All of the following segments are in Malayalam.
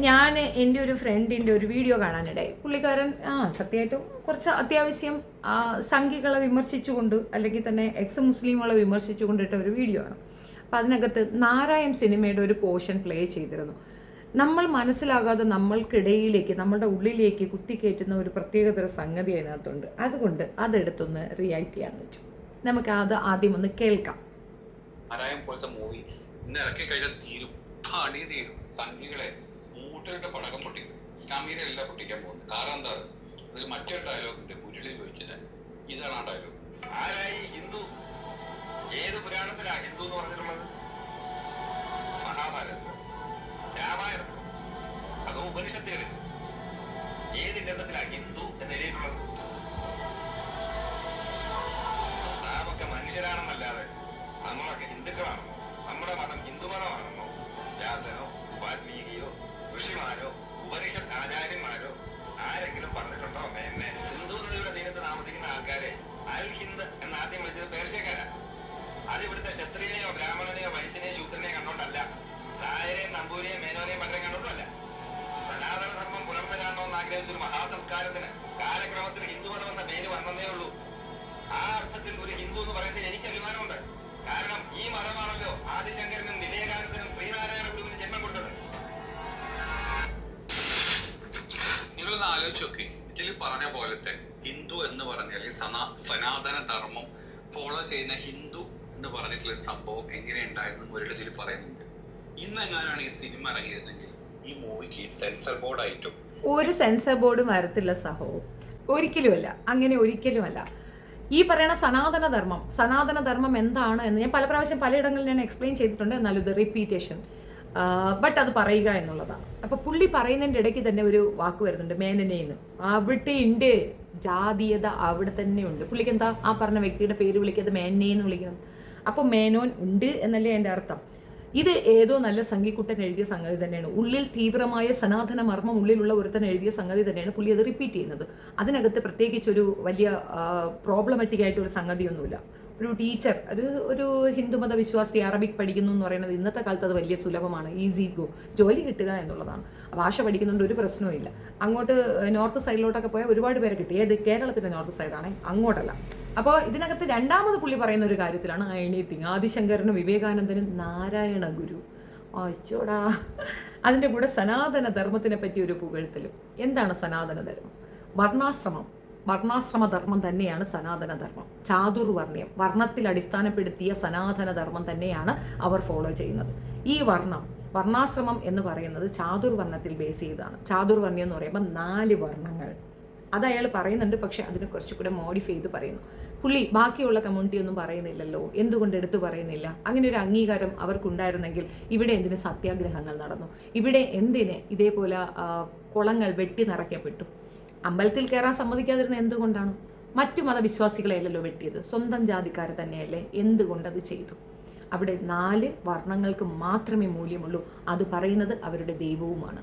ഞാൻ എൻ്റെ ഒരു ഫ്രണ്ടിൻ്റെ ഒരു വീഡിയോ കാണാനിടയായി. പുള്ളിക്കാരൻ സത്യമായിട്ടും കുറച്ച് അത്യാവശ്യം സംഘികളെ വിമർശിച്ചുകൊണ്ട് അല്ലെങ്കിൽ തന്നെ എക്സ് മുസ്ലിമുകളെ വിമർശിച്ചുകൊണ്ടിട്ട ഒരു വീഡിയോ ആണ്. അപ്പം അതിനകത്ത് നാരായൺ സിനിമയുടെ ഒരു പോർഷൻ പ്ലേ ചെയ്തിരുന്നു. നമ്മൾ മനസ്സിലാകാതെ നമ്മൾക്കിടയിലേക്ക് നമ്മളുടെ ഉള്ളിലേക്ക് കുത്തിക്കയറ്റുന്ന ഒരു പ്രത്യേകതര സംഗതി അതിനകത്തുണ്ട്. അതുകൊണ്ട് അതെടുത്തൊന്ന് റിയാക്ട് ചെയ്യാന്ന് വെച്ചു. നമുക്ക് അത് ആദ്യം ഒന്ന് കേൾക്കാം. നാരായൺ പോലത്തെ മൂവി ഇന്ന് ഇറക്കി കഴിഞ്ഞാൽ തീരും, പണി തീരും. സംഘികളെ മൂട്ടയുടെ പടക്കം പൊട്ടിക്കും, ഇസ്ലാമികളെല്ലാം പൊട്ടിക്കാൻ പോകുന്നത്. കാരണം എന്താണ്, അതിൽ മറ്റൊരു ഡയലോഗ് ഉണ്ട്, മുരളി ചോദിച്ചിട്ട്. ഇതാണ് ആ ഡയലോഗ്. ആരായി ഹിന്ദു? ഏത് പുരാണത്തിലാ ഹിന്ദു എന്ന് പറഞ്ഞിട്ടുള്ളത്? മഹാഭാരതത്തിൽ, രാമായണത്തിൽ, അതോ ഉപനിഷത്തുകളിൽ? ഏത് ഗ്രന്ഥത്തിലാ ഹിന്ദു എന്ന് എഴുതിയിട്ടുള്ളത്? നാമൊക്കെ മനുഷ്യരാണെന്നല്ലാതെ നമ്മളൊക്കെ ഹിന്ദുക്കളാണെന്നോ നമ്മുടെ മതം ഹിന്ദു മതമാണെന്നോ വ്യാസനോ വാൽമീകിയോ ഋഷിമാരോ ഉപനിഷത്ത് ആചാര്യന്മാരോ ആരെങ്കിലും പറഞ്ഞിട്ടുണ്ടോ? എന്നെ ഹിന്ദു നദിയുടെ തീരത്ത് താമസിക്കുന്ന ആൾക്കാരെ അൽ ഹിന്ദ് എന്ന് ആദ്യം വിളിച്ചത് പേർഷ്യക്കാരാ. അത് ഇവിടുത്തെ ക്ഷത്രിയനെയോ ബ്രാഹ്മണനെയോ വൈശ്യനെയോ ശൂദ്രനെയോ കണ്ടോണ്ടല്ല, നായരെയും നമ്പൂരിയെയും മേനോനെയും പട്ടരെയും കണ്ടോണ്ടല്ല. സനാതന ധർമ്മം പുലർന്നു കാണണമെന്ന് ആഗ്രഹിച്ചൊരു മഹാസംസ്കാരത്തിന് കാലക്രമത്തിൽ ഹിന്ദുമതം എന്ന പേര് വന്നതേ ഉള്ളൂ. ആ അർത്ഥത്തിൽ ഒരു ഹിന്ദു എന്ന് പറയുന്നത് എനിക്ക് അഭിമാനമുണ്ട്. കാരണം ഈ മതമാണല്ലോ ആദിശങ്കരനും വിവേകാനന്ദനും ശ്രീനാരായണ ഗുരുവിന് ജന്മം കൊടുത്തത്. നിങ്ങളൊന്ന് ആലോചിച്ച് നോക്കി, ഇതിൽ പറഞ്ഞ പോലത്തെ ഹിന്ദു എന്ന് പറഞ്ഞാൽ സനാതന ധർമ്മം ഫോളോ ചെയ്യുന്ന ഹിന്ദു എന്ന് പറഞ്ഞിട്ടുള്ള ഒരു സംഭവം എങ്ങനെയുണ്ടായിരുന്നു മുരളിതിൽ പറയുന്നുണ്ട്. ഇന്നെങ്ങാനാണ് ഈ സിനിമ ഇറങ്ങിയിരുന്നെങ്കിൽ ഈ മൂവിക്ക് സെൻസർ ബോർഡ് ആയിട്ടും ഒരു സെൻസർ ബോർഡ് വരത്തില്ല സഹവും, ഒരിക്കലുമല്ല, അങ്ങനെ ഒരിക്കലുമല്ല. ഈ പറയുന്ന സനാതന ധർമ്മം എന്താണ് എന്ന് ഞാൻ പല പ്രാവശ്യം പലയിടങ്ങളിൽ ഞാൻ എക്സ്പ്ലെയിൻ ചെയ്തിട്ടുണ്ട്. എന്നാലും ഇത് റിപ്പീറ്റേഷൻ, ബട്ട് അത് പറയുക എന്നുള്ളതാണ്. അപ്പോൾ പുള്ളി പറയുന്നതിൻ്റെ ഇടയ്ക്ക് തന്നെ ഒരു വാക്ക് വരുന്നുണ്ട്, മേനനേന്ന്. അവിടെ ഉണ്ട് ജാതീയത, അവിടെ തന്നെ ഉണ്ട്. പുള്ളിക്ക് എന്താ ആ പറഞ്ഞ വ്യക്തിയുടെ പേര് വിളിക്കാതെ മേനേന്ന് വിളിക്കണം. അപ്പോൾ മേനോൻ ഉണ്ട് എന്നല്ലേ എൻ്റെ അർത്ഥം. ഇത് ഏതോ നല്ല സംഘിക്കുട്ടൻ എഴുതിയ സംഗതി തന്നെയാണ്. ഉള്ളിൽ തീവ്രമായ സനാതന മർമ്മം ഉള്ളിലുള്ള ഒരുത്തൻ എഴുതിയ സംഗതി തന്നെയാണ് പുള്ളി അത് റിപ്പീറ്റ് ചെയ്യുന്നത്. അതിനകത്ത് പ്രത്യേകിച്ചൊരു വലിയ പ്രോബ്ലമാറ്റിക് ആയിട്ട് ഒരു സംഗതിയൊന്നുമില്ല. ഒരു ടീച്ചർ ഒരു ഹിന്ദുമത വിശ്വാസി അറബിക് പഠിക്കുന്നു എന്ന് പറയുന്നത് ഇന്നത്തെ കാലത്ത് അത് വലിയ സുലഭമാണ്. ഈസി ഗോ, ജോലി കിട്ടുക എന്നുള്ളതാണ്. ഭാഷ പഠിക്കുന്നുണ്ട്, ഒരു പ്രശ്നവും ഇല്ല. അങ്ങോട്ട് നോർത്ത് സൈഡിലോട്ടൊക്കെ പോയാൽ ഒരുപാട് പേരെ കിട്ടി. ഏത് കേരളത്തിൻ്റെ നോർത്ത് സൈഡാണ്, അങ്ങോട്ടല്ല. അപ്പോൾ ഇതിനകത്ത് രണ്ടാമത് പുള്ളി പറയുന്ന ഒരു കാര്യത്തിലാണ് എണീത്തിങ്. ആദിശങ്കരനും വിവേകാനന്ദനും നാരായണ ഗുരു. അച്ചോടാ, അതിൻ്റെ കൂടെ സനാതന ധർമ്മത്തിനെ പറ്റി ഒരു പുകഴ്ത്തലും. എന്താണ് സനാതന ധർമ്മം? വർണ്ണാശ്രമ ധർമ്മം തന്നെയാണ് സനാതന ധർമ്മം. ചാതുർവർണ്ണ്യം, വർണ്ണത്തിൽ അടിസ്ഥാനപ്പെടുത്തിയ സനാതന ധർമ്മം തന്നെയാണ് അവർ ഫോളോ ചെയ്യുന്നത്. ഈ വർണ്ണാശ്രമം എന്ന് പറയുന്നത് ചാതുർവർണ്ണത്തിൽ ബേസ് ചെയ്താണ്. ചാതുർവർണ്ണ്യം എന്ന് പറയുമ്പോൾ 4 വർണ്ണങ്ങൾ അത് അയാൾ പറയുന്നുണ്ട്. പക്ഷെ അതിനെ കുറച്ചുകൂടെ മോഡിഫൈ ചെയ്ത് പറയുന്നു. പുള്ളി ബാക്കിയുള്ള കമ്മ്യൂണിറ്റി ഒന്നും പറയുന്നില്ലല്ലോ, എന്തുകൊണ്ട് എടുത്തു പറയുന്നില്ല? അങ്ങനെ ഒരു അംഗീകാരം അവർക്കുണ്ടായിരുന്നെങ്കിൽ ഇവിടെ എന്തിന് സത്യാഗ്രഹങ്ങൾ നടന്നു? ഇവിടെ എന്തിന് ഇതേപോലെ കുളങ്ങൾ വെട്ടി നിറയ്ക്കപ്പെട്ടു? അമ്പലത്തിൽ കയറാൻ സമ്മതിക്കാതിരുന്ന എന്തുകൊണ്ടാണ്? മറ്റു മതവിശ്വാസികളെയല്ലോ വെട്ടിയത്, സ്വന്തം ജാതിക്കാരെ തന്നെയല്ലേ. എന്തുകൊണ്ടത് ചെയ്തു? അവിടെ 4 വർണ്ണങ്ങൾക്ക് മാത്രമേ മൂല്യമുള്ളൂ. അത് പറയുന്നത് അവരുടെ ദൈവവുമാണ്.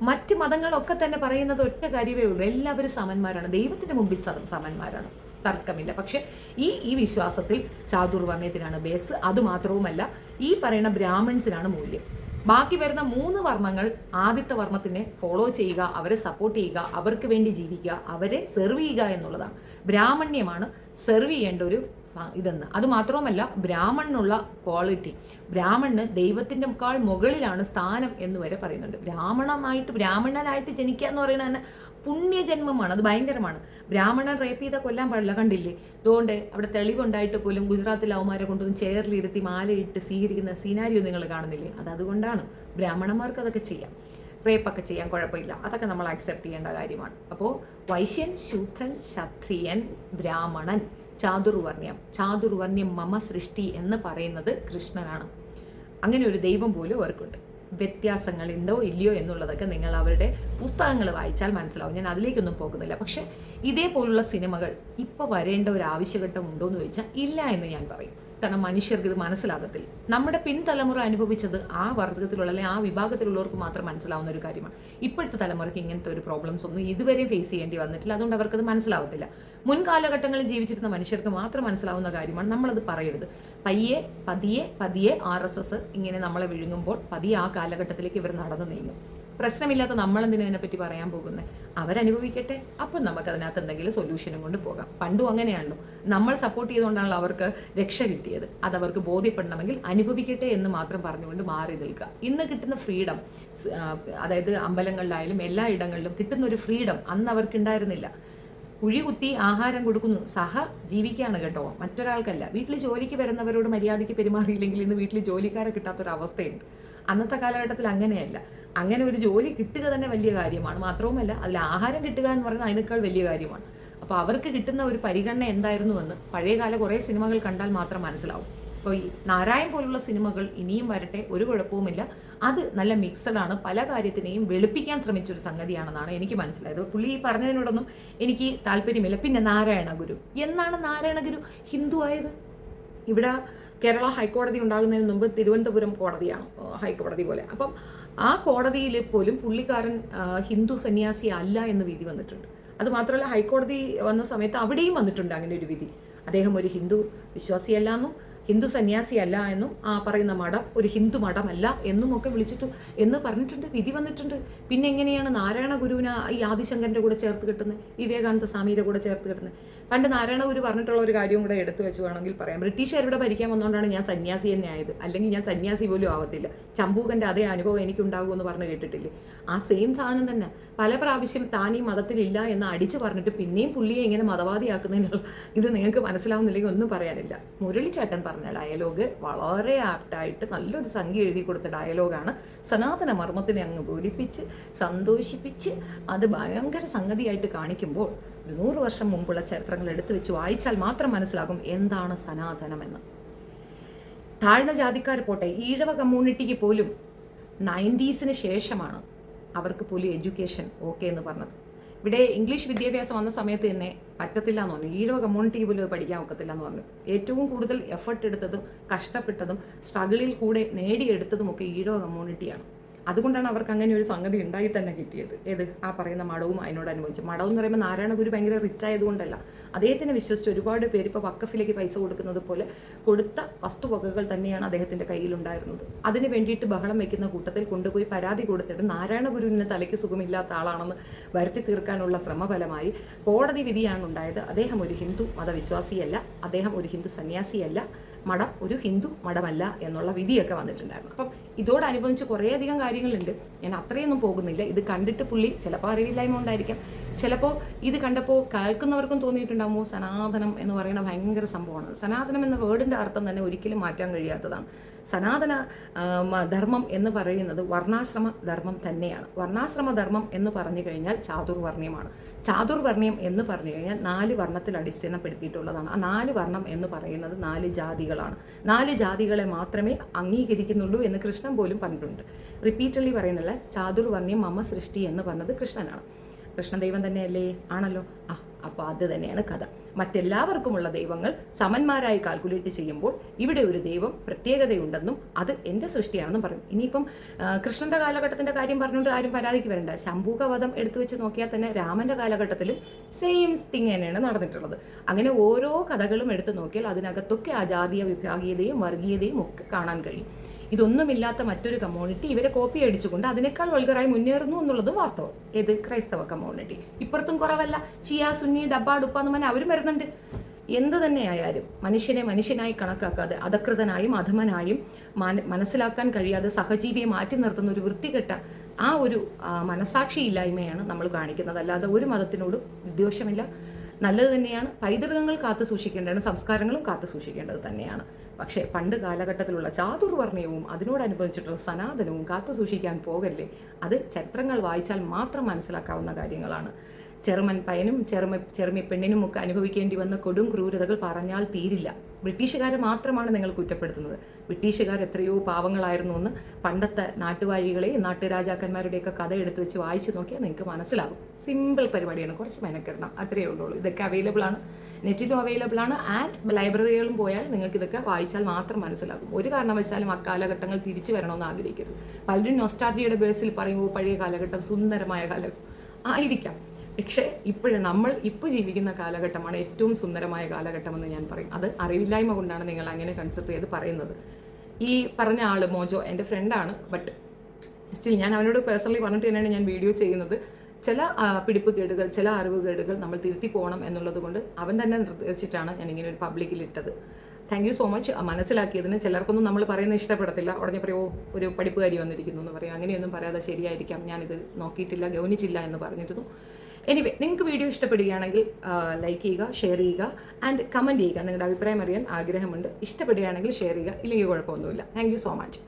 മറ്റ് മതങ്ങളൊക്കെ തന്നെ പറയുന്നത് ഒറ്റ കാര്യമേ ഉള്ളൂ, എല്ലാവരും സമന്മാരാണ്, ദൈവത്തിൻ്റെ മുമ്പിൽ സമന്മാരാണ്, തർക്കമില്ല. പക്ഷെ ഈ വിശ്വാസത്തിൽ ചാതുർവർണ്ണയത്തിനാണ് ബേസ്. അതുമാത്രവുമല്ല, ഈ പറയുന്ന ബ്രാഹ്മൺസിനാണ് മൂല്യം. ബാക്കി വരുന്ന 3 വർണ്ണങ്ങൾ ആദ്യത്തെ വർണ്ണത്തിനെ ഫോളോ ചെയ്യുക, അവരെ സപ്പോർട്ട് ചെയ്യുക, അവർക്ക് വേണ്ടി ജീവിക്കുക, അവരെ സെർവ് ചെയ്യുക എന്നുള്ളതാണ്. ബ്രാഹ്മണ്യമാണ് സെർവ് ചെയ്യേണ്ട ഒരു ഇതെന്ന്. അതുമാത്രവുമല്ല, ബ്രാഹ്മണനുള്ള ക്വാളിറ്റി, ബ്രാഹ്മണന് ദൈവത്തിൻ്റെ മുകളിലാണ് സ്ഥാനം എന്ന് വരെ പറയുന്നുണ്ട്. ബ്രാഹ്മണനായിട്ട് ജനിക്കുക എന്ന് പറയുന്നത് തന്നെ പുണ്യജന്മമാണ്, അത് ഭയങ്കരമാണ്. ബ്രാഹ്മണൻ റേപ്പ് ചെയ്താൽ കൊല്ലാൻ പാടില്ല, കണ്ടില്ലേ? അതുകൊണ്ട് അവിടെ തെളിവുണ്ടായിട്ട് പോലും ഗുജറാത്തിലെ അവന്മാരെ കൊണ്ടുവന്ന് ചെയറിലിരുത്തി മാലയിട്ട് സ്വീകരിക്കുന്ന സീനാരിയോ നിങ്ങൾ കാണുന്നില്ലേ? അതുകൊണ്ടാണ് ബ്രാഹ്മണന്മാർക്ക് അതൊക്കെ ചെയ്യാം, റേപ്പൊക്കെ ചെയ്യാൻ കുഴപ്പമില്ല, അതൊക്കെ നമ്മൾ അക്സെപ്റ്റ് ചെയ്യേണ്ട കാര്യമാണ്. അപ്പോൾ വൈശ്യൻ, ശൂദ്രൻ, ക്ഷത്രിയൻ, ബ്രാഹ്മണൻ, ചാതുർവർണ്ണ്യം മമ സൃഷ്ടി എന്ന് പറയുന്നത് കൃഷ്ണനാണ്. അങ്ങനെ ഒരു ദൈവം പോലും അവർക്കുണ്ട്. വ്യത്യാസങ്ങളുണ്ടോ ഇല്ലയോ എന്നുള്ളതൊക്കെ നിങ്ങൾ അവരുടെ പുസ്തകങ്ങൾ വായിച്ചാൽ മനസ്സിലാവും. ഞാൻ അതിലേക്കൊന്നും പോകുന്നില്ല. പക്ഷെ ഇതേപോലുള്ള സിനിമകൾ ഇപ്പോൾ വരേണ്ട ഒരു ആവശ്യഘട്ടം ഉണ്ടോ എന്ന് ചോദിച്ചാൽ ഇല്ല എന്ന് ഞാൻ പറയും. കാരണം മനുഷ്യർക്ക് ഇത് മനസ്സിലാകത്തില്ല. നമ്മുടെ പിൻതലമുറ അനുഭവിച്ചത് ആ വർഗത്തിലുള്ള അല്ലെങ്കിൽ ആ വിഭാഗത്തിലുള്ളവർക്ക് മാത്രം മനസ്സിലാവുന്ന ഒരു കാര്യമാണ്. ഇപ്പോഴത്തെ തലമുറയ്ക്ക് ഇങ്ങനത്തെ ഒരു പ്രോബ്ലംസ് ഒന്നും ഇതുവരെ ഫേസ് ചെയ്യേണ്ടി വന്നിട്ടില്ല. അതുകൊണ്ട് അവർക്കത് മനസ്സിലാവത്തില്ല. മുൻകാലഘട്ടങ്ങളിൽ ജീവിച്ചിരുന്ന മനുഷ്യർക്ക് മാത്രം മനസ്സിലാവുന്ന കാര്യമാണ്. നമ്മളത് പറയരുത്. പതിയെ RSS ഇങ്ങനെ നമ്മളെ വിഴുങ്ങുമ്പോൾ പതിയെ ആ കാലഘട്ടത്തിലേക്ക് ഇവർ നടന്നു നീങ്ങും. പ്രശ്നമില്ലാത്ത നമ്മളെന്തിനാ അതിനെപ്പറ്റി പറയാൻ പോകുന്നത്? അവരനുഭവിക്കട്ടെ, അപ്പം നമുക്ക് അതിനകത്ത് എന്തെങ്കിലും സൊല്യൂഷനും കൊണ്ട് പോകാം. പണ്ടും അങ്ങനെയാണല്ലോ, നമ്മൾ സപ്പോർട്ട് ചെയ്തുകൊണ്ടാണല്ലോ അവർക്ക് രക്ഷ കിട്ടിയത്. അതവർക്ക് ബോധ്യപ്പെടണമെങ്കിൽ അനുഭവിക്കട്ടെ എന്ന് മാത്രം പറഞ്ഞുകൊണ്ട് മാറി നിൽക്കുക. ഇന്ന് കിട്ടുന്ന ഫ്രീഡം, അതായത് അമ്പലങ്ങളിലായാലും എല്ലാ ഇടങ്ങളിലും കിട്ടുന്ന ഒരു ഫ്രീഡം അന്ന് അവർക്ക് ഉണ്ടായിരുന്നില്ല. കുഴി കുത്തി ആഹാരം കൊടുക്കുന്നു, സഹ ജീവിക്കുകയാണ് കേട്ടോ, മറ്റൊരാൾക്കല്ല. വീട്ടിൽ ജോലിക്ക് വരുന്നവരോട് മര്യാദയ്ക്ക് പെരുമാറിയില്ലെങ്കിൽ ഇന്ന് വീട്ടിൽ ജോലിക്കാരെ കിട്ടാത്തൊരവസ്ഥയുണ്ട്. അന്നത്തെ കാലഘട്ടത്തിൽ അങ്ങനെയല്ല. അങ്ങനെ ഒരു ജോലി കിട്ടുക തന്നെ വലിയ കാര്യമാണ്. മാത്രവുമല്ല അതിൽ ആഹാരം കിട്ടുക എന്ന് പറയുന്നത് അതിനേക്കാൾ വലിയ കാര്യമാണ്. അപ്പോൾ അവർക്ക് കിട്ടുന്ന ഒരു പരിഗണന എന്തായിരുന്നുവെന്ന് പഴയകാല കുറേ സിനിമകൾ കണ്ടാൽ മാത്രം മനസ്സിലാവും. അപ്പോൾ ഈ നാരായൺ പോലുള്ള സിനിമകൾ ഇനിയും വരട്ടെ, ഒരു കുഴപ്പവുമില്ല. അത് നല്ല മിക്സഡ് ആണ്, പല കാര്യത്തിനെയും വെളുപ്പിക്കാൻ ശ്രമിച്ചൊരു സംഗതിയാണെന്നാണ് എനിക്ക് മനസ്സിലായത്. പുള്ളി ഈ പറഞ്ഞതിനോടൊന്നും എനിക്ക് താല്പര്യമില്ല. പിന്നെ നാരായണ ഗുരു, എന്നാണ് നാരായണ ഗുരു ഹിന്ദു ആയത്? ഇവിടെ കേരള ഹൈക്കോടതി ഉണ്ടാകുന്നതിന് മുമ്പ് തിരുവനന്തപുരം കോടതിയാണ് ഹൈക്കോടതി പോലെ. അപ്പം ആ കോടതിയിൽ പോലും പുള്ളിക്കാരൻ ഹിന്ദു സന്യാസി അല്ല എന്ന് വിധി വന്നിട്ടുണ്ട്. അത് മാത്രമല്ല, ഹൈക്കോടതി വന്ന സമയത്ത് അവിടെയും വന്നിട്ടുണ്ട് അങ്ങനെ ഒരു വിധി. അദ്ദേഹം ഒരു ഹിന്ദു വിശ്വാസിയല്ല എന്നും ഹിന്ദു സന്യാസിയല്ല എന്നും ആ പറയുന്ന മഠം ഒരു ഹിന്ദു മഠമല്ല എന്നും ഒക്കെ വിളിച്ചിട്ടു എന്ന് പറഞ്ഞിട്ടുണ്ട്, വിധി വന്നിട്ടുണ്ട്. പിന്നെ എങ്ങനെയാണ് നാരായണ ഗുരുവിനെ ഈ ആദിശങ്കരൻ്റെ കൂടെ ചേർത്ത് കിട്ടുന്നത്, വിവേകാനന്ദ സ്വാമിയുടെ കൂടെ ചേർത്ത് കിട്ടുന്നത്? പണ്ട് നാരായണ ഗുരു പറഞ്ഞിട്ടുള്ള ഒരു കാര്യവും കൂടെ എടുത്തു വെച്ച് വേണമെങ്കിൽ പറയാം. ബ്രിട്ടീഷുകാരുടെ ഭരിക്കാൻ വന്നുകൊണ്ടാണ് ഞാൻ സന്യാസി തന്നെ ആയത്, അല്ലെങ്കിൽ ഞാൻ സന്യാസി പോലും ആവത്തില്ല. ചമ്പൂകൻ്റെ അതേ അനുഭവം എനിക്കുണ്ടാകുമെന്ന് പറഞ്ഞ് കേട്ടിട്ടില്ലേ? ആ സെയിം സാധനം തന്നെ. പല പ്രാവശ്യം താൻ ഈ മതത്തിലില്ല എന്ന് അടിച്ചു പറഞ്ഞിട്ട് പിന്നെയും പുള്ളിയെ ഇങ്ങനെ മതവാദിയാക്കുന്നതിനുള്ള ഇത് നിങ്ങൾക്ക് മനസ്സിലാവുന്നില്ലെങ്കിൽ ഒന്നും പറയാനില്ല. മുരളിച്ചേട്ടൻ പറഞ്ഞ ഡയലോഗ് വളരെ ആപ്റ്റായിട്ട് നല്ലൊരു സംഖ്യ എഴുതി കൊടുത്ത ഡയലോഗാണ്. സനാതന മർമ്മത്തിനെ അങ്ങ് പൂരിപ്പിച്ച് സന്തോഷിപ്പിച്ച് അത് ഭയങ്കര സംഗതിയായിട്ട് കാണിക്കുമ്പോൾ 100 വർഷം മുമ്പുള്ള ചരിത്രങ്ങൾ എടുത്തു വെച്ച് വായിച്ചാൽ മാത്രം മനസ്സിലാകും എന്താണ് സനാതനമെന്ന്. താഴ്ന്ന ജാതിക്കാർ പോട്ടെ, ഈഴവ കമ്മ്യൂണിറ്റിക്ക് പോലും 90s ശേഷമാണ് അവർക്ക് പോലും എഡ്യൂക്കേഷൻ ഓക്കെ എന്ന് പറഞ്ഞത്. ഇവിടെ ഇംഗ്ലീഷ് വിദ്യാഭ്യാസം വന്ന സമയത്ത് തന്നെ പറ്റത്തില്ല എന്ന് പറഞ്ഞു. ഈഴവ കമ്മ്യൂണിറ്റിക്ക് പോലും അത് പഠിക്കാൻ ഒക്കത്തില്ല എന്ന് പറഞ്ഞു. ഏറ്റവും കൂടുതൽ എഫർട്ട് എടുത്തതും കഷ്ടപ്പെട്ടതും സ്ട്രഗിളിൽ കൂടെ നേടിയെടുത്തതും ഒക്കെ ഈഴവ കമ്മ്യൂണിറ്റിയാണ്. അതുകൊണ്ടാണ് അവർക്ക് അങ്ങനെ ഒരു സംഗതി ഉണ്ടായി തന്നെ കിട്ടിയത്. ഏത് ആ പറയുന്ന മഠവും അതിനോടനുബന്ധിച്ച്. മഠം എന്ന് പറയുമ്പോൾ നാരായണ ഗുരു ഭയങ്കര റിച്ച് ആയതുകൊണ്ടല്ല, അദ്ദേഹത്തിനെ വിശ്വസിച്ച് ഒരുപാട് പേര് ഇപ്പോൾ വക്കഫിലേക്ക് പൈസ കൊടുക്കുന്നത് പോലെ കൊടുത്ത വസ്തുവകകൾ തന്നെയാണ് അദ്ദേഹത്തിൻ്റെ കയ്യിലുണ്ടായിരുന്നത്. അതിന് വേണ്ടിയിട്ട് ബഹളം വയ്ക്കുന്ന കൂട്ടത്തിൽ കൊണ്ടുപോയി പരാതി കൊടുത്തിട്ട് നാരായണ ഗുരുവിന് തലയ്ക്ക് സുഖമില്ലാത്ത ആളാണെന്ന് വരുത്തി തീർക്കാനുള്ള ശ്രമഫലമായി കോടതി വിധിയാണ് ഉണ്ടായത്. അദ്ദേഹം ഒരു ഹിന്ദു മതവിശ്വാസിയല്ല, അദ്ദേഹം ഒരു ഹിന്ദു സന്യാസിയല്ല, മഠം ഒരു ഹിന്ദു മഠമല്ല എന്നുള്ള വിധിയൊക്കെ വന്നിട്ടുണ്ടായിരുന്നു. അപ്പം ഇതോടനുബന്ധിച്ച് കുറേയധികം കാര്യങ്ങളുണ്ട്. ഞാൻ അത്രയൊന്നും പോകുന്നില്ല. ഇത് കണ്ടിട്ട് പുള്ളി ചിലപ്പോൾ അറിവില്ലായ്മ ഉണ്ടായിരിക്കാം, ചിലപ്പോൾ ഇത് കണ്ടപ്പോൾ കേൾക്കുന്നവർക്കും തോന്നിയിട്ടുണ്ടാകുമോ സനാതനം എന്ന് പറയുന്ന ഭയങ്കര സംഭവമാണ്. സനാതനം എന്ന വേർഡിൻ്റെ അർത്ഥം തന്നെ ഒരിക്കലും മാറ്റാൻ കഴിയാത്തതാണ്. സനാതന ധർമ്മം എന്ന് പറയുന്നത് വർണ്ണാശ്രമ ധർമ്മം തന്നെയാണ്. വർണ്ണാശ്രമ ധർമ്മം എന്ന് പറഞ്ഞു കഴിഞ്ഞാൽ ചാതുർവർണ്ണയമാണ്. ചാതുർവർണ്ണയം എന്ന് പറഞ്ഞു കഴിഞ്ഞാൽ 4 വർണ്ണത്തിൽ അടിസ്ഥാനപ്പെടുത്തിയിട്ടുള്ളതാണ്. ആ 4 വർണ്ണം എന്ന് പറയുന്നത് 4 ജാതികളാണ്. 4 ജാതികളെ മാത്രമേ അംഗീകരിക്കുന്നുള്ളൂ എന്ന് കൃഷ്ണൻ പോലും പറഞ്ഞിട്ടുണ്ട്. റിപ്പീറ്റഡ്ലി പറയുന്നില്ല. ചാതുർവർണ്ണയം മമ സൃഷ്ടി എന്ന് പറഞ്ഞത് കൃഷ്ണനാണ്. കൃഷ്ണ ദൈവം തന്നെയല്ലേ? ആണല്ലോ. അപ്പോൾ അത് തന്നെയാണ് കഥ. മറ്റെല്ലാവർക്കുമുള്ള ദൈവങ്ങൾ സമന്മാരായി കാൽക്കുലേറ്റ് ചെയ്യുമ്പോൾ ഇവിടെ ഒരു ദൈവം പ്രത്യേകതയുണ്ടെന്നും അത് എൻ്റെ സൃഷ്ടിയാണെന്നും പറയും. ഇനിയിപ്പം കൃഷ്ണൻ്റെ കാലഘട്ടത്തിൻ്റെ കാര്യം പറഞ്ഞുകൊണ്ട് ആരും പരാതിക്ക് വരണ്ട. ശംഭൂകവധം എടുത്തു വെച്ച് നോക്കിയാൽ തന്നെ രാമൻ്റെ കാലഘട്ടത്തിലും സെയിം തിങ് തന്നെയാണ് നടന്നിട്ടുള്ളത്. അങ്ങനെ ഓരോ കഥകളും എടുത്തു നോക്കിയാൽ അതിനകത്തൊക്കെ ആ ജാതീയ വിഭാഗീയതയും വർഗീയതയും ഒക്കെ കാണാൻ കഴിയും. ഇതൊന്നുമില്ലാത്ത മറ്റൊരു കമ്മ്യൂണിറ്റി ഇവരെ കോപ്പി അടിച്ചുകൊണ്ട് അതിനേക്കാൾ വൾഗറായി മുന്നേറുന്നു എന്നുള്ളതും വാസ്തവം. ഏത് ക്രൈസ്തവ കമ്മ്യൂണിറ്റി ഇപ്പുറത്തും കുറവല്ല. ഷിയ സുന്നി ഡബ്ബ ഡുപ്പ എന്ന് പറഞ്ഞാൽ അവരും വരുന്നുണ്ട്. എന്ത് തന്നെയായാലും മനുഷ്യനെ മനുഷ്യനായി കണക്കാക്കാതെ അധകൃതനായും അധമനായും മനസ്സിലാക്കാൻ കഴിയാതെ സഹജീവിയെ മാറ്റി നിർത്തുന്ന ഒരു വൃത്തികെട്ട ആ ഒരു മനസാക്ഷിയില്ലായ്മയാണ് നമ്മൾ കാണിക്കുന്നത്. അല്ലാതെ ഒരു മതത്തിനോടും വിദ്വേഷമില്ല. നല്ലത് തന്നെയാണ്. പൈതൃകങ്ങൾ കാത്തു സൂക്ഷിക്കേണ്ടതാണ്, സംസ്കാരങ്ങളും കാത്തു സൂക്ഷിക്കേണ്ടത് തന്നെയാണ്. പക്ഷേ പണ്ട് കാലഘട്ടത്തിലുള്ള ചാതുർവർണ്ണയവും അതിനോടനുബന്ധിച്ചിട്ടുള്ള സനാതനവും കാത്തു സൂക്ഷിക്കാൻ പോകല്ലേ. അത് ചരിത്രങ്ങൾ വായിച്ചാൽ മാത്രം മനസ്സിലാക്കാവുന്ന കാര്യങ്ങളാണ്. ചെറുമൻ പയ്യനും ചെറുമി പെണ്ണിനും ഒക്കെ അനുഭവിക്കേണ്ടി വന്ന കൊടും ക്രൂരതകൾ പറഞ്ഞാൽ തീരില്ല. ബ്രിട്ടീഷുകാരെ മാത്രമാണ് നിങ്ങൾ കുറ്റപ്പെടുത്തുന്നത്. ബ്രിട്ടീഷുകാർ എത്രയോ പാവങ്ങളായിരുന്നു എന്ന് പണ്ടത്തെ നാട്ടുവാഴികളെയും നാട്ടുരാജാക്കന്മാരുടെയൊക്കെ കഥ എടുത്ത് വെച്ച് വായിച്ചു നോക്കിയാൽ നിങ്ങൾക്ക് മനസ്സിലാകും. സിമ്പിൾ പരിപാടിയാണ്, കുറച്ച് മെനക്കെടണം, അത്രയേ ഉള്ളൂ. ഇതൊക്കെ അവൈലബിൾ ആണ്, നെറ്റിലും അവൈലബിൾ ആണ്. ആൻഡ് ലൈബ്രറികളും പോയാൽ നിങ്ങൾക്ക് ഇതൊക്കെ വായിച്ചാൽ മാത്രം മനസ്സിലാകും. ഒരു കാരണവശാലും അക്കാലഘട്ടങ്ങൾ തിരിച്ചു വരണമെന്ന് ആഗ്രഹിക്കരുത്. പലരും നൊസ്റ്റാൾജിയയുടെ ബേസിൽ പറയുമ്പോൾ പഴയ കാലഘട്ടം സുന്ദരമായ കാലഘട്ടം ആയിരിക്കാം. പക്ഷേ നമ്മൾ ഇപ്പോൾ ജീവിക്കുന്ന കാലഘട്ടമാണ് ഏറ്റവും സുന്ദരമായ കാലഘട്ടമെന്ന് ഞാൻ പറയും. അത് അറിവില്ലായ്മ കൊണ്ടാണ് നിങ്ങൾ അങ്ങനെ കൺസിഡർ ചെയ്ത് പറയുന്നത്. ഈ പറഞ്ഞ ആൾ മോജോ എൻ്റെ ഫ്രണ്ടാണ്. ബട്ട് സ്റ്റിൽ ഞാൻ അവനോട് പേഴ്സണലി പറഞ്ഞിട്ട് തന്നെയാണ് ഞാൻ വീഡിയോ ചെയ്യുന്നത്. ചില പിടിപ്പുകേടുകൾ, ചില അറിവുകേടുകൾ നമ്മൾ തിരുത്തി പോകണം എന്നുള്ളത് കൊണ്ട് അവൻ തന്നെ നിർദ്ദേശിച്ചിട്ടാണ് ഞാൻ ഇങ്ങനെ ഒരു പബ്ലിക്കിൽ ഇട്ടത്. Thank you so much. മനസ്സിലാക്കിയതിന്. ചിലർക്കൊന്നും നമ്മൾ പറയുന്നത് ഇഷ്ടപ്പെടത്തില്ല. ഉടനെ പറയോ ഒരു പഠിപ്പുകാരി വന്നിരിക്കുന്നു എന്ന് പറയും. അങ്ങനെയൊന്നും പറയാതെ ശരിയായിരിക്കാം, ഞാനിത് നോക്കിയിട്ടില്ല, ഗൗനിച്ചില്ല എന്ന് പറഞ്ഞിരുന്നു. എനിവേ, നിങ്ങൾക്ക് വീഡിയോ ഇഷ്ടപ്പെടുകയാണെങ്കിൽ ലൈക്ക് ചെയ്യുക, ഷെയർ ചെയ്യുക ആൻഡ് കമൻറ്റ് ചെയ്യുക. നിങ്ങളുടെ അഭിപ്രായം അറിയാൻ ആഗ്രഹമുണ്ട്. ഇഷ്ടപ്പെടുകയാണെങ്കിൽ ഷെയർ ചെയ്യുക, ഇല്ലെങ്കിൽ കുഴപ്പമൊന്നുമില്ല. Thank you so much.